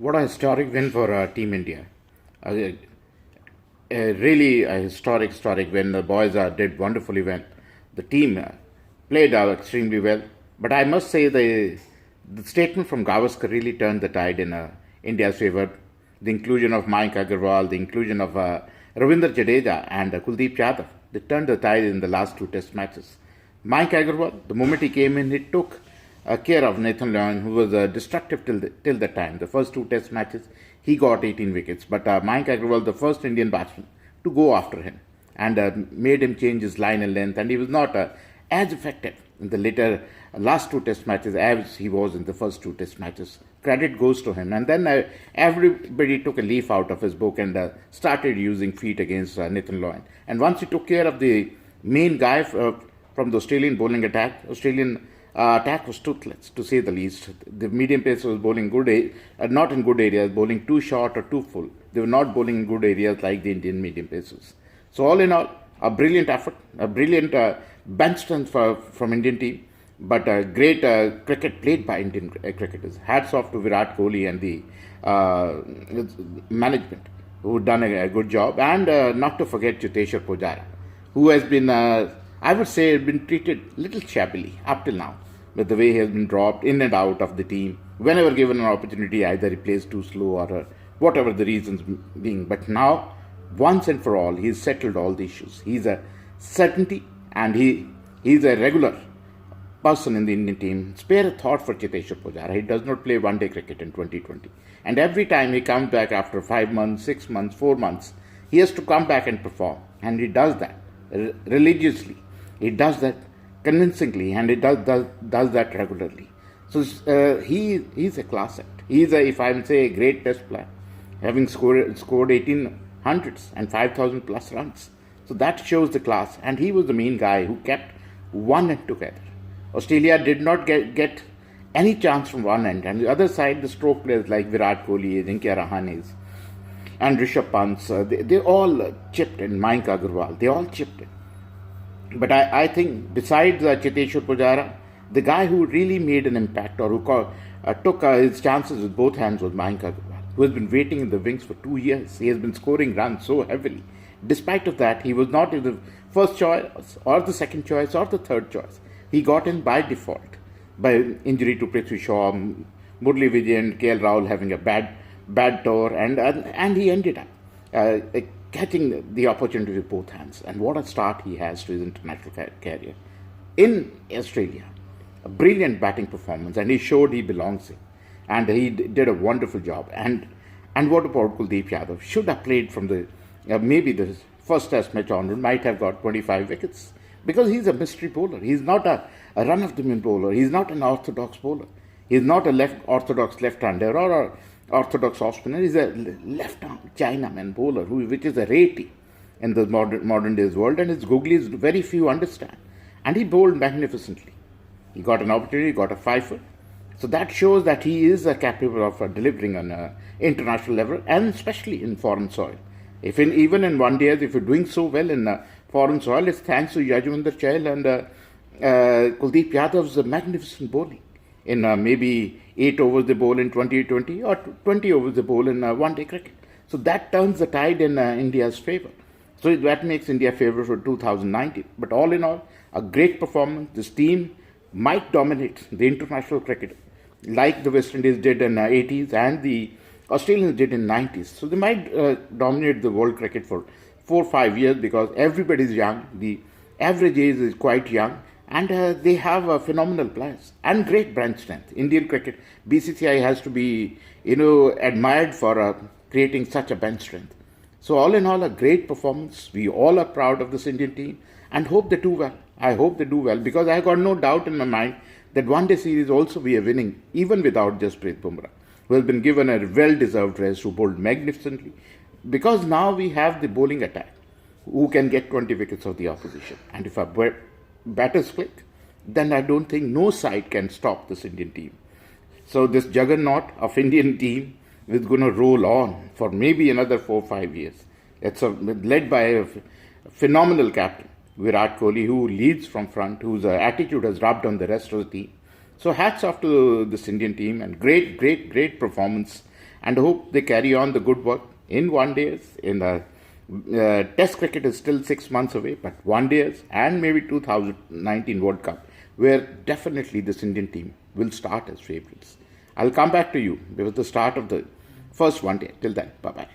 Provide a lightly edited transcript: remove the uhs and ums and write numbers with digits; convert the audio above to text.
What a historic win for Team India. Uh, really a historic win. The boys did wonderfully well. The team played extremely well. But I must say the statement from Gavaskar really turned the tide in India's favour. The inclusion of Mayank Agarwal, the inclusion of Ravinder Jadeja and Kuldeep Yadav, they turned the tide in the last two test matches. Mayank Agarwal, the moment he came in, he took care of Nathan Lyon, who was destructive till the time. The first two test matches, he got 18 wickets. But Mayank Agarwal, the first Indian batsman to go after him, and made him change his line and length. And he was not as effective in the later last two test matches as he was in the first two test matches. Credit goes to him. And then everybody took a leaf out of his book and started using feet against Nathan Lyon. And once he took care of the main guy from the Australian bowling attack, Australian attack was toothless, to say the least. The medium pace was bowling not in good areas, bowling too short or too full. They were not bowling in good areas like the Indian medium paces. So all in all, a brilliant effort, a brilliant bench strength from Indian team, but great cricket played by Indian cricketers. Hats off to Virat Kohli and the management, who done a good job, and not to forget Cheteshwar Pujara, who has been, I would say, been treated little shabbily up till now, with the way he has been dropped in and out of the team. Whenever given an opportunity, either he plays too slow or whatever the reasons being. But now, once and for all, he's settled all the issues. He's a certainty, and he's a regular person in the Indian team. Spare a thought for Cheteshwar Pujara. He does not play one-day cricket in 2020. And every time he comes back after 5 months, 6 months, 4 months, he has to come back and perform. And he does that religiously. He does that convincingly, and he does that regularly. So he's a class act. He's if I would say, a great test player, having scored 1800s and 5,000 plus runs. So that shows the class. And he was the main guy who kept one end together. Australia did not get any chance from one end, and the other side, the stroke players like Virat Kohli, Ajinkya Rahane, and Rishabh Pants, they all chipped in. Mayank Agarwal, they all chipped in. But I think besides Cheteshwar Pujara, the guy who really made an impact, or who took his chances with both hands, was Mayank Agarwal, who has been waiting in the wings for 2 years. He has been scoring runs so heavily. Despite of that, he was not in the first choice or the second choice or the third choice. He got in by default, by injury to Prithvi Shaw, Murli Vijay and KL Rahul having a bad tour, and he ended up catching the opportunity with both hands. And what a start he has to his international career in Australia. A brilliant batting performance, and he showed he belongs in, and he did a wonderful job. And what about Kuldeep Yadav? Should have played from the maybe the first test match onward, might have got 25 wickets, because he's a mystery bowler. He's not a run-of-the-mill bowler. He's not an orthodox bowler. He's not a orthodox left-hander or a orthodox off-spinner. He's a left-arm Chinaman bowler, which is a rarity in the modern days world, and his googlies very few understand. And he bowled magnificently. He got an opportunity, he got a fifer. So that shows that he is capable of delivering on an international level, and especially in foreign soil. Even in one day, if you're doing so well in foreign soil, it's thanks to Yajwendra Chahal and Kuldeep Yadav's magnificent bowling. In maybe 8 overs they bowl in 2020 or 20 overs they bowl in one-day cricket. So that turns the tide in India's favour. So that makes India favourite for 2019. But all in all, a great performance. This team might dominate the international cricket like the West Indies did in the 80s and the Australians did in the 90s. So they might dominate the world cricket for 4 or 5 years, because everybody is young. The average age is quite young, and they have phenomenal players and great bench strength. Indian cricket, BCCI has to be admired for creating such a bench strength. So all in all, a great performance. We all are proud of this Indian team and hope they do well. I hope they do well, because I got no doubt in my mind that one-day series also we are winning, even without Jasprit Bumrah, who has been given a well-deserved rest, who bowled magnificently. Because now we have the bowling attack, who can get 20 wickets of the opposition. And if our batters click, then I don't think no side can stop this Indian team. So this juggernaut of Indian team is going to roll on for maybe another 4 or 5 years. It's led by a phenomenal captain, Virat Kohli, who leads from front, whose attitude has rubbed on the rest of the team. So hats off to this Indian team, and great performance. and hope they carry on the good work in one days. In the Test cricket is still 6 months away, but one days and maybe 2019 World Cup, where definitely this Indian team will start as favourites. I'll come back to you with the start of the first one day. Till then, bye bye.